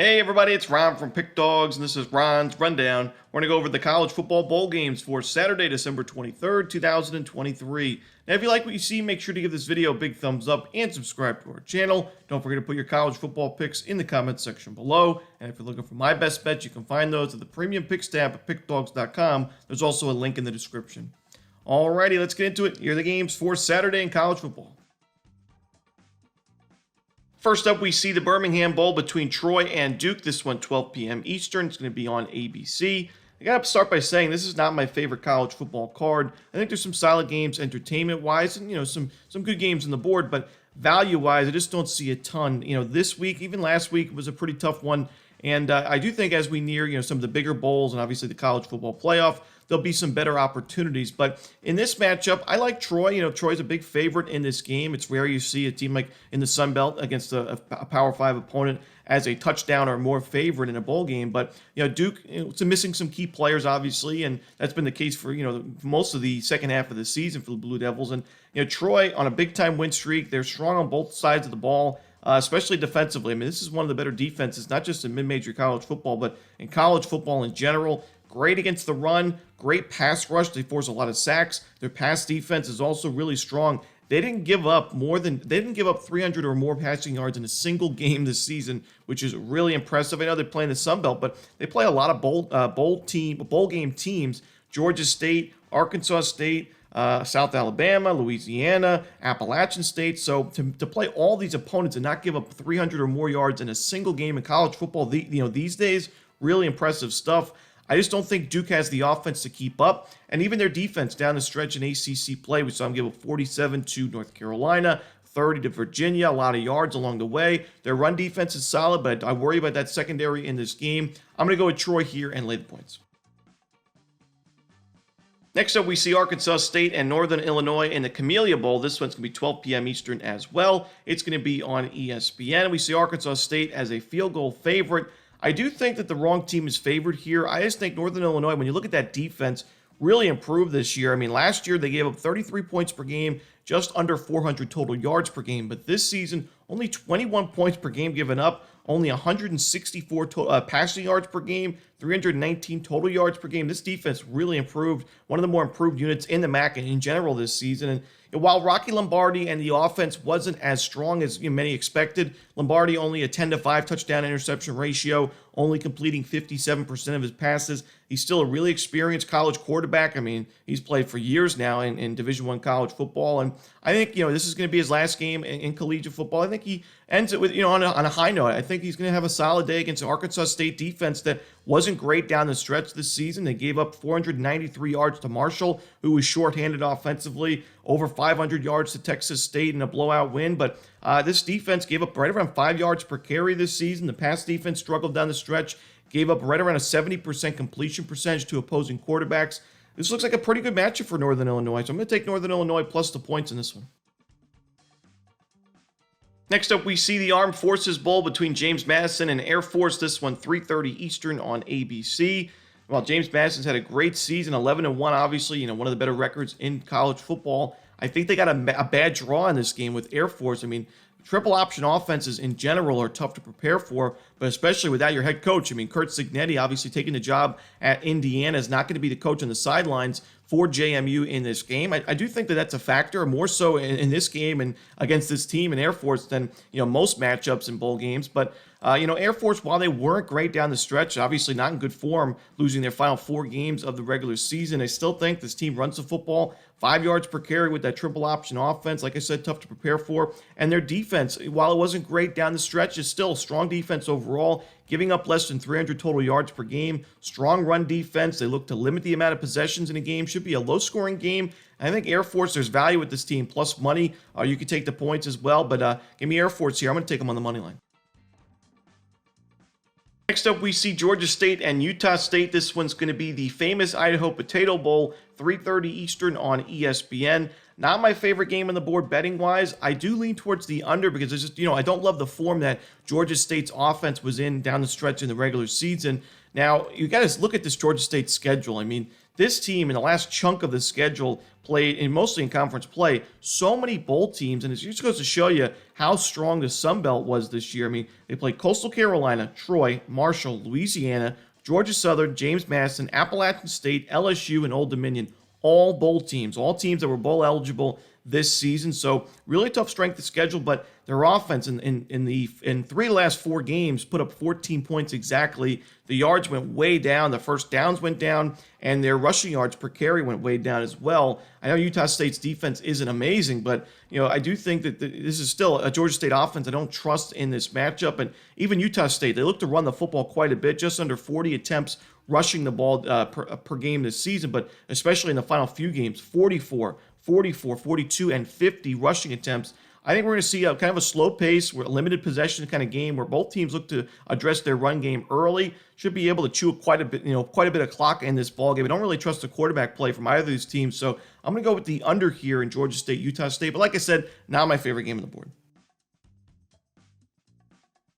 Hey everybody, it's Ron from Pick Dawgz, and this is Ron's Rundown. We're going to go over the college football bowl games for Saturday, December 23rd, 2023. Now, if you like what you see, make sure to give this video a big thumbs up and subscribe to our channel. Don't forget to put your college football picks in the comments section below. And if you're looking for my best bets, you can find those at the Premium Picks tab at pickdawgz.com. There's also a link in the description. Alrighty, let's get into it. Here are the games for Saturday in college football. First up, we see the Birmingham Bowl between Troy and Duke. This one, 12 p.m. Eastern. It's going to be on ABC. I got to start by saying this is not my favorite college football card. I think there's some solid games entertainment-wise and, some good games on the board, but value-wise, I just don't see a ton. This week, even last week, was a pretty tough one. And I do think as we near, some of the bigger bowls and obviously the college football playoff, there'll be some better opportunities. But in this matchup, I like Troy. Troy's a big favorite in this game. It's rare you see a team like in the Sun Belt against a Power 5 opponent as a touchdown or more favorite in a bowl game. But, Duke, it's missing some key players, obviously, and that's been the case for, most of the second half of the season for the Blue Devils. And, Troy on a big-time win streak. They're strong on both sides of the ball. Especially defensively. I mean, this is one of the better defenses, not just in mid-major college football, but in college football in general. Great against the run, great pass rush. They force a lot of sacks. Their pass defense is also really strong. They didn't give up 300 or more passing yards in a single game this season, which is really impressive. I know they're playing the Sun Belt, but they play a lot of bowl game teams. Georgia State, Arkansas State, South Alabama, Louisiana, Appalachian State. So to play all these opponents and not give up 300 or more yards in a single game in college football, these days, really impressive stuff. I just don't think Duke has the offense to keep up. And even their defense down the stretch in ACC play, we saw them give up 47 to North Carolina, 30 to Virginia, a lot of yards along the way. Their run defense is solid, but I worry about that secondary in this game. I'm going to go with Troy here and lay the points. Next up, we see Arkansas State and Northern Illinois in the Camellia Bowl. This one's going to be 12 p.m. Eastern as well. It's going to be on ESPN. We see Arkansas State as a field goal favorite. I do think that the wrong team is favored here. I just think Northern Illinois, when you look at that defense, really improved this year. I mean, last year they gave up 33 points per game, just under 400 total yards per game. But this season, only 21 points per game given up, only 164 passing yards per game, 319 total yards per game. This defense really improved, one of the more improved units in the MAC and in general this season. And while Rocky Lombardi and the offense wasn't as strong as many expected, Lombardi only a 10-5 touchdown interception ratio, only completing 57% of his passes. He's still a really experienced college quarterback. I mean, he's played for years now in Division I college football. And I think, this is going to be his last game in collegiate football. I think he ends it with, on a high note. I think he's going to have a solid day against an Arkansas State defense that wasn't great down the stretch this season. They gave up 493 yards to Marshall, who was shorthanded offensively, over 500 yards to Texas State in a blowout win. But this defense gave up right around 5 yards per carry this season. The pass defense struggled down the stretch, gave up right around a 70% completion percentage to opposing quarterbacks. This looks like a pretty good matchup for Northern Illinois, so I'm going to take Northern Illinois plus the points in this one. Next up, we see the Armed Forces Bowl between James Madison and Air Force. This one, 3:30 Eastern on ABC. While James Madison's had a great season, 11-1, obviously, one of the better records in college football. I think they got a bad draw in this game with Air Force. I mean, triple option offenses in general are tough to prepare for, but especially without your head coach. I mean, Curt Cignetti, obviously taking the job at Indiana, is not going to be the coach on the sidelines for JMU in this game. I do think that that's a factor, more so in this game and against this team in Air Force than most matchups in bowl games. But Air Force, while they weren't great down the stretch, obviously not in good form, losing their final 4 games of the regular season, I still think this team runs the football 5 yards per carry with that triple option offense. Like I said, tough to prepare for. And their defense, while it wasn't great down the stretch, is still a strong defense overall, giving up less than 300 total yards per game. Strong run defense. They look to limit the amount of possessions in a game. Should be a low-scoring game. I think Air Force, there's value with this team, plus money. You could take the points as well, but give me Air Force here. I'm going to take them on the money line. Next up, we see Georgia State and Utah State. This one's going to be the famous Idaho Potato Bowl, 3:30 Eastern on ESPN. Not my favorite game on the board betting-wise. I do lean towards the under because it's just, I don't love the form that Georgia State's offense was in down the stretch in the regular season. Now, you got to look at this Georgia State schedule. I mean, this team in the last chunk of the schedule played, and mostly in conference play, so many bowl teams, and it just goes to show you how strong the Sun Belt was this year. I mean, they played Coastal Carolina, Troy, Marshall, Louisiana, Georgia Southern, James Madison, Appalachian State, LSU, and Old Dominion. All bowl teams, all teams that were bowl eligible this season. So really tough strength of schedule, but their offense in 3 of the last 4 games put up 14 points exactly. The yards went way down, the first downs went down, and their rushing yards per carry went way down as well. I know Utah State's defense isn't amazing, but I do think that this is still a Georgia State offense I don't trust in this matchup. And even Utah State, they look to run the football quite a bit, just under 40 attempts rushing the ball per game this season, but especially in the final few games, 44, 44, 42, and 50 rushing attempts. I think we're going to see a kind of a slow pace, a limited possession kind of game where both teams look to address their run game early. Should be able to chew quite a bit of clock in this ball game. I don't really trust the quarterback play from either of these teams, so I'm going to go with the under here in Georgia State, Utah State. But like I said, not my favorite game on the board.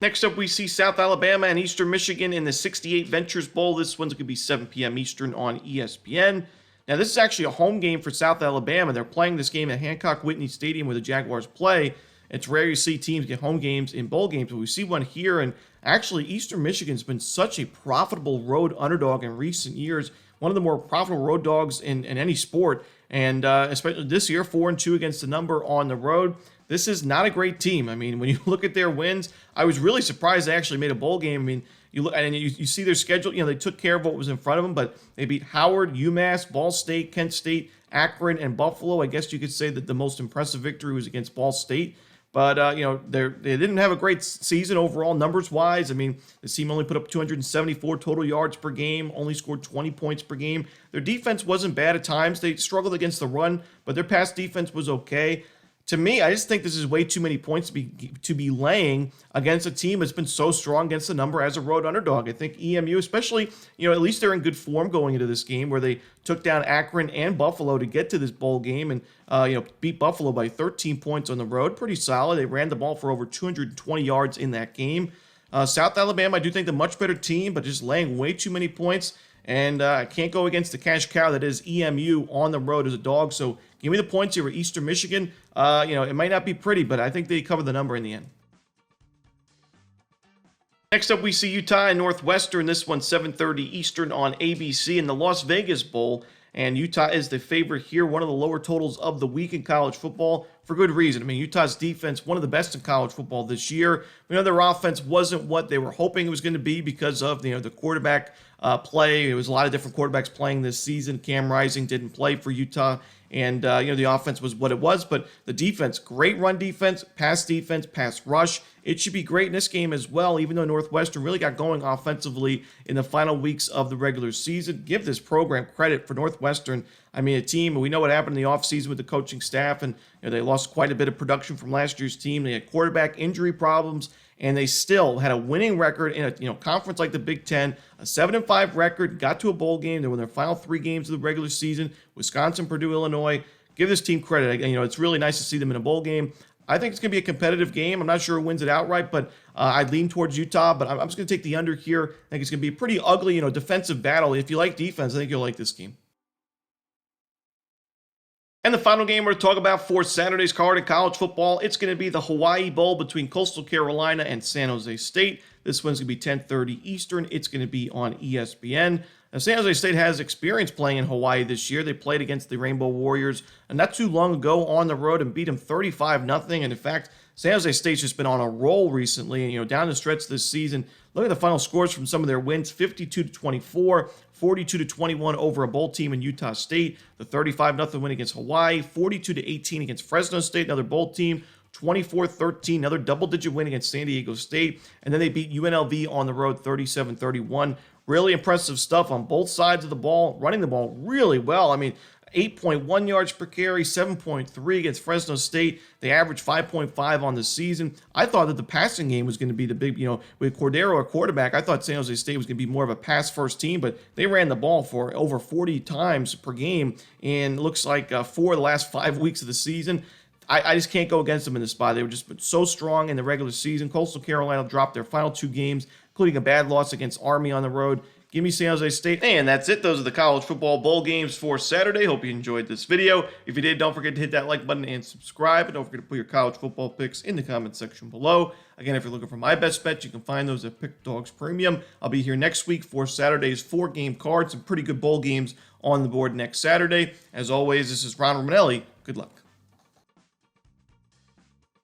Next up, we see South Alabama and Eastern Michigan in the 68 Ventures Bowl. This one's going to be 7 p.m. Eastern on ESPN. Now, this is actually a home game for South Alabama. They're playing this game at Hancock-Whitney Stadium where the Jaguars play. It's rare you see teams get home games in bowl games, but we see one here. And actually, Eastern Michigan's been such a profitable road underdog in recent years. One of the more profitable road dogs in any sport. And especially this year, 4-2 against the number on the road. This is not a great team. I mean, when you look at their wins, I was really surprised they actually made a bowl game. I mean, you look and you see their schedule. They took care of what was in front of them, but they beat Howard, UMass, Ball State, Kent State, Akron, and Buffalo. I guess you could say that the most impressive victory was against Ball State. But, they didn't have a great season overall numbers-wise. I mean, the team only put up 274 total yards per game, only scored 20 points per game. Their defense wasn't bad at times. They struggled against the run, but their pass defense was okay. To me, I just think this is way too many points to be laying against a team that's been so strong against the number as a road underdog. I think EMU, especially, at least they're in good form going into this game where they took down Akron and Buffalo to get to this bowl game and, beat Buffalo by 13 points on the road. Pretty solid. They ran the ball for over 220 yards in that game. South Alabama, I do think the much better team, but just laying way too many points. And I can't go against the cash cow that is EMU on the road as a dog. So give me the points here with Eastern Michigan. It might not be pretty, but I think they cover the number in the end. Next up, we see Utah and Northwestern. This one's 7:30 Eastern on ABC in the Las Vegas Bowl. And Utah is the favorite here, one of the lower totals of the week in college football for good reason. I mean, Utah's defense, one of the best in college football this year. We know their offense wasn't what they were hoping it was going to be because of the quarterback play. It was a lot of different quarterbacks playing this season. Cam Rising didn't play for Utah. And, the offense was what it was. But the defense, great run defense, pass rush. It should be great in this game as well, even though Northwestern really got going offensively in the final weeks of the regular season. Give this program credit for Northwestern. I mean, a team, we know what happened in the offseason with the coaching staff, and they lost quite a bit of production from last year's team. They had quarterback injury problems, and they still had a winning record in a conference like the Big Ten, a 7-5 record, got to a bowl game. They won their final 3 games of the regular season, Wisconsin, Purdue, Illinois. Give this team credit. It's really nice to see them in a bowl game. I think it's going to be a competitive game. I'm not sure who wins it outright, but I lean towards Utah, but I'm just going to take the under here. I think it's going to be a pretty ugly, defensive battle. If you like defense, I think you'll like this game. And the final game we're going to talk about for Saturday's card in college football, it's going to be the Hawaii Bowl between Coastal Carolina and San Jose State. This one's going to be 10:30 Eastern. It's going to be on ESPN. Now, San Jose State has experience playing in Hawaii this year. They played against the Rainbow Warriors not too long ago on the road and beat them 35-0. And in fact, San Jose State's just been on a roll recently. And, down the stretch this season, look at the final scores from some of their wins, 52-24, 42-21 over a bowl team in Utah State, the 35-0 win against Hawaii, 42-18 against Fresno State, another bowl team, 24-13, another double-digit win against San Diego State, and then they beat UNLV on the road 37-31. Really impressive stuff on both sides of the ball, running the ball really well. I mean, 8.1 yards per carry, 7.3 against Fresno State. They averaged 5.5 on the season. I thought that the passing game was going to be the big, with Cordero at quarterback, I thought San Jose State was going to be more of a pass-first team, but they ran the ball for over 40 times per game, and it looks like 4 of the last 5 weeks of the season. I just can't go against them in this spot. They were just so strong in the regular season. Coastal Carolina dropped their final 2 games, including a bad loss against Army on the road. Give me San Jose State. And that's it. Those are the college football bowl games for Saturday. Hope you enjoyed this video. If you did, don't forget to hit that like button and subscribe. And don't forget to put your college football picks in the comment section below. Again, if you're looking for my best bets, you can find those at Pick Dawgz Premium. I'll be here next week for Saturday's 4-game card. Some pretty good bowl games on the board next Saturday. As always, this is Ron Romanelli. Good luck.